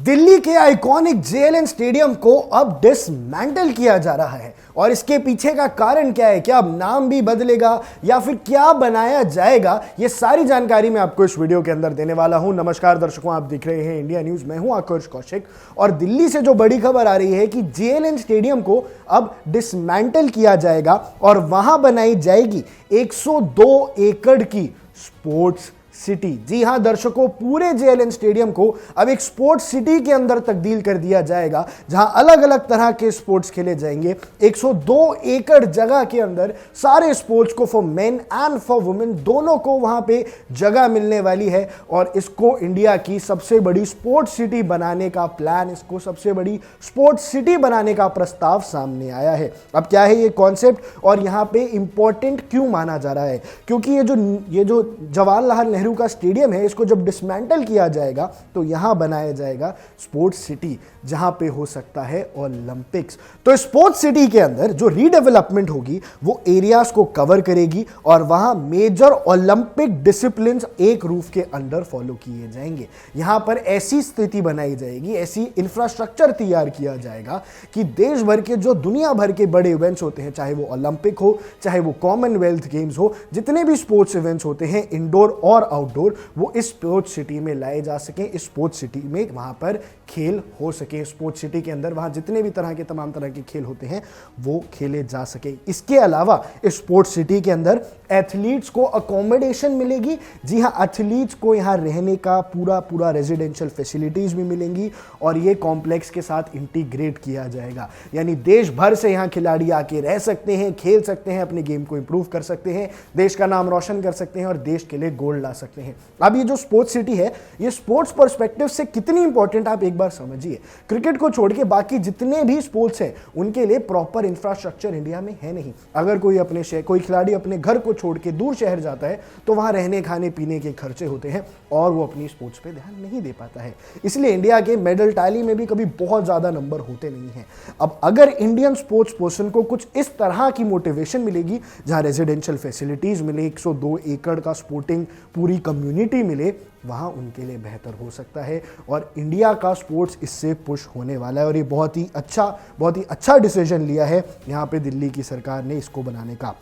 दिल्ली के iconic JLN stadium को अब डिसमेंटल किया जा रहा है और इसके पीछे का कारण क्या है, क्या अब नाम भी बदलेगा या फिर क्या बनाया जाएगा, ये सारी जानकारी मैं आपको इस वीडियो के अंदर देने वाला हूं। नमस्कार दर्शकों, आप देख रहे हैं इंडिया न्यूज, मैं हूं आकाश कौशिक। और दिल्ली से जो बड़ी खबर आ रही है कि जेएलएन स्टेडियम को अब डिसमेंटल किया जाएगा और वहां बनाई जाएगी 102 एकड़ की स्पोर्ट्स सिटी। जी हां दर्शकों, पूरे जेएलएन स्टेडियम को अब एक स्पोर्ट्स सिटी के अंदर तब्दील कर दिया जाएगा, जहां अलग अलग तरह के स्पोर्ट्स खेले जाएंगे। 102 एकड़ जगह के अंदर सारे स्पोर्ट्स को, for main and for women, दोनों को वहां पे जगह मिलने वाली है। और इसको इंडिया की सबसे बड़ी स्पोर्ट्स सिटी बनाने का प्लान, इसको सबसे बड़ी स्पोर्ट्स सिटी बनाने का प्रस्ताव सामने आया है। अब क्या है ये कॉन्सेप्ट और यहां पे इंपॉर्टेंट क्यों माना जा रहा है? क्योंकि ये जो जवाहरलाल नेहरू का स्टेडियम है, इसको जब डिसमेंटल किया जाएगा तो यहां बनाया जाएगा स्पोर्ट्स सिटी, जहां पे हो सकता है ओलंपिक्स। तो स्पोर्ट्स सिटी के अंदर जो रीडेवलपमेंट होगी वो एरियाज को कवर करेगी और वहां मेजर ओलंपिक डिसिप्लिन एक रूफ के अंडर फॉलो किए जाएंगे। यहां पर ऐसी स्थिति बनाई जाएगी, ऐसी इंफ्रास्ट्रक्चर तैयार किया जाएगा कि देश भर के, जो दुनिया भर के बड़े इवेंट्स होते हैं, चाहे वो ओलंपिक हो, चाहे वो कॉमनवेल्थ गेम्स हो, जितने भी स्पोर्ट्स इवेंट्स होते हैं इंडोर और आउटडोर, वो इस स्पोर्ट्स सिटी में लाए जा सकें। इस स्पोर्ट्स सिटी में वहां पर खेल हो सके, स्पोर्ट्स सिटी के अंदर वहां जितने भी तरह के, तमाम तरह के खेल होते हैं वो खेले जा सके। इसके अलावा इस स्पोर्ट्स सिटी के अंदर एथलीट्स को अकोमोडेशन मिलेगी। जी हां, एथलीट्स को यहां रहने का पूरा रेजिडेंशियल फैसिलिटीज भी मिलेंगी और ये कॉम्प्लेक्स के साथ इंटीग्रेट किया जाएगा। यानी देश भर से यहां खिलाड़ी आके रह सकते हैं, खेल सकते हैं, अपने गेम को इंप्रूव कर सकते हैं, देश का नाम रोशन कर सकते हैं और देश के लिए गोल्ड ला सकते हैं। अब ये जो स्पोर्ट्स सिटी है, ये स्पोर्ट्स पर्सपेक्टिव से कितनी इंपॉर्टेंट आप एक बार समझिए। क्रिकेट को छोड़ के बाकी जितने भी स्पोर्ट्स हैं उनके लिए प्रॉपर इंफ्रास्ट्रक्चर इंडिया में है नहीं। अगर कोई खिलाड़ी अपने घर को छोड़ के दूर शहर जाता है तो वहां रहने खाने पीने के खर्चे होते हैं और वो अपनी स्पोर्ट्स पे ध्यान नहीं दे पाता है। इसलिए इंडिया के मेडल टैली में भी कभी बहुत ज्यादा नंबर होते नहीं हैं। अब अगर इंडियन स्पोर्ट्स पर्सन को कुछ इस तरह की मोटिवेशन मिलेगी, जहां रेजिडेंशियल फैसिलिटीज मिले, 102 एकड़ का स्पोर्टिंग पूरी कम्युनिटी मिले, वहां उनके लिए बेहतर हो सकता है और इंडिया का स्पोर्ट्स इससे पुश होने वाला है। और ये बहुत ही अच्छा डिसीजन लिया है यहां पे दिल्ली की सरकार ने इसको बनाने का।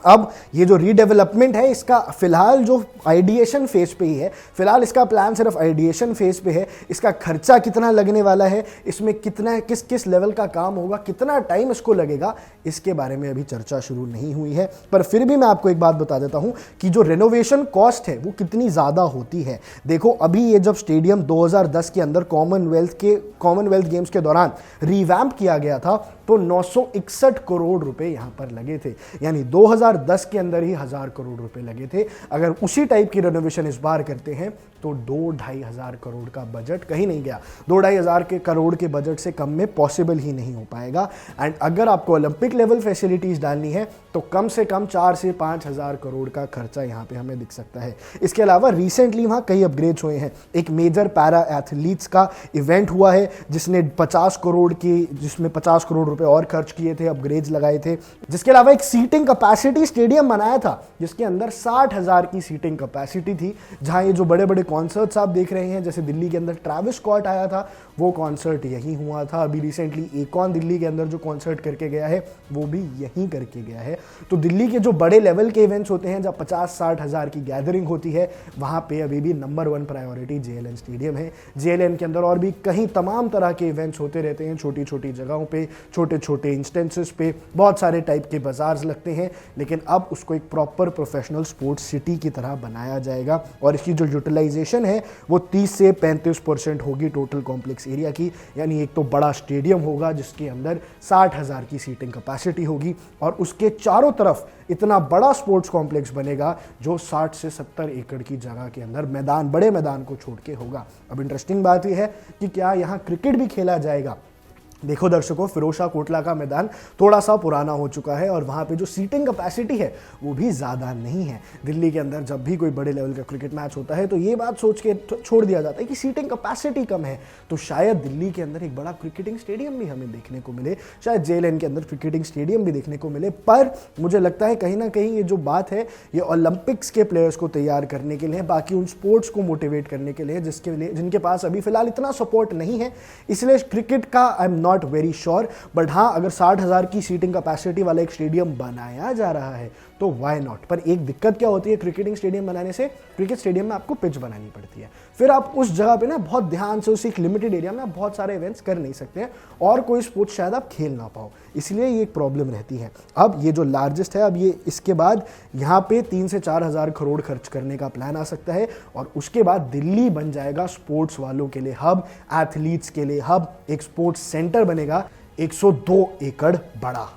अब ये जो रीडेवलपमेंट है, इसका फिलहाल जो आइडिएशन फेज पे ही है, फिलहाल इसका प्लान सिर्फ आइडिएशन फेज पे है। इसका खर्चा कितना लगने वाला है, इसमें कितना किस लेवल का काम होगा, कितना टाइम इसको लगेगा, इसके बारे में अभी चर्चा शुरू नहीं हुई है। पर फिर भी मैं आपको एक बात बता देता हूं कि जो रेनोवेशन कॉस्ट है वो कितनी ज़्यादा होती है। देखो, अभी ये जब स्टेडियम 2010 के अंदर कॉमनवेल्थ गेम्स के दौरान रिवैम्प किया गया था तो 961 करोड़ रुपए यहां पर लगे थे। यानी 2010 के अंदर ही 1000 करोड़ रुपए लगे थे। अगर उसी टाइप की रेनोवेशन इस बार करते हैं तो 2-2.5 हजार करोड़ का बजट कहीं नहीं गया। 2-2.5 हजार करोड़ के बजट से कम में पॉसिबल ही नहीं हो पाएगा। एंड अगर आपको ओलंपिक लेवल फैसिलिटीज डालनी है तो कम से कम 4 से 5 हजार करोड़ का खर्चा यहाँ पे हमें दिख सकता है। इसके अलावा रिसेंटली वहाँ कई अपग्रेड्स हुए हैं। एक मेजर पैरा एथलीट्स का इवेंट हुआ है जिसमें 50 करोड़ रुपए और खर्च किए थे, अपग्रेड्स लगाए थे। जिसके अलावा एक सीटिंग कैपेसिटी स्टेडियम बनाया था जिसके अंदर 60,000 की सीटिंग कैपेसिटी थी, जहां ये जो बड़े बड़े कॉन्सर्ट्स आप देख रहे हैं, जैसे दिल्ली के अंदर ट्रैविस स्कॉट आया था, वो कॉन्सर्ट यहीं हुआ था। अभी रिसेंटली एकॉन दिल्ली के अंदर जो कॉन्सर्ट करके गया है वो भी यहीं करके गया है। तो दिल्ली के जो बड़े लेवल के इवेंट्स होते हैं, जब 50-60 हजार की गैदरिंग होती है, वहां पे अभी भी नंबर 1 प्रायोरिटी जेएलएन स्टेडियम है। जेएलएन के अंदर और भी कहीं तमाम तरह के इवेंट्स होते रहते हैं, छोटी छोटी जगहों पे, छोटे इंस्टेंसेस पे, बहुत सारे टाइप के बाजार्स लगते हैं। लेकिन अब उसको एक प्रॉपर प्रोफेशनल स्पोर्ट्स सिटी की तरह बनाया जाएगा और इसकी जो यूटिलाइजेशन है वो 30 से 35% होगी टोटल कॉम्प्लेक्स एरिया की। यानी एक तो बड़ा स्टेडियम होगा जिसके अंदर 60,000 की सीटिंग कैपेसिटी होगी और उसके चारों तरफ इतना बड़ा स्पोर्ट्स कॉम्प्लेक्स बनेगा जो 60 से 70 एकड़ की जगह के अंदर बड़े मैदान को छोड़ के होगा। अब इंटरेस्टिंग बात यह है कि क्या यहाँ क्रिकेट भी खेला जाएगा? देखो दर्शकों, फिरोजशाह कोटला का मैदान थोड़ा सा पुराना हो चुका है और वहाँ पे जो सीटिंग कैपेसिटी है वो भी ज़्यादा नहीं है। दिल्ली के अंदर जब भी कोई बड़े लेवल का क्रिकेट मैच होता है तो ये बात सोच के छोड़ दिया जाता है कि सीटिंग कैपेसिटी कम है, तो शायद दिल्ली के अंदर एक बड़ा क्रिकेटिंग स्टेडियम भी हमें देखने को मिले, शायद JLN के अंदर क्रिकेटिंग स्टेडियम भी देखने को मिले। पर मुझे लगता है कहीं ना कहीं ये जो बात है ये ओलंपिक्स के प्लेयर्स को तैयार करने के लिए, बाकी उन स्पोर्ट्स को मोटिवेट करने के लिए जिनके पास अभी फिलहाल इतना सपोर्ट नहीं है। इसलिए क्रिकेट का I am not very sure, but हाँ, अगर 60,000 की सीटिंग कैपेसिटी वाला एक स्टेडियम बनाया जा रहा है तो वाई नॉट। पर एक दिक्कत क्या होती है क्रिकेटिंग स्टेडियम बनाने से, क्रिकेट स्टेडियम में आपको पिच बनानी पड़ती है, फिर आप उस जगह पे ना बहुत ध्यान से, उस एक लिमिटेड एरिया में आप बहुत सारे इवेंट्स कर नहीं सकते हैं और कोई स्पोर्ट्स शायद आप खेल ना पाओ, इसलिए ये एक प्रॉब्लम रहती है। अब ये जो लार्जेस्ट है, अब ये इसके बाद यहाँ पे 3 से 4 हज़ार करोड़ खर्च करने का प्लान आ सकता है और उसके बाद दिल्ली बन जाएगा स्पोर्ट्स वालों के लिए हब, एथलीट्स के लिए हब, एक स्पोर्ट्स सेंटर बनेगा 102 एकड़ बड़ा।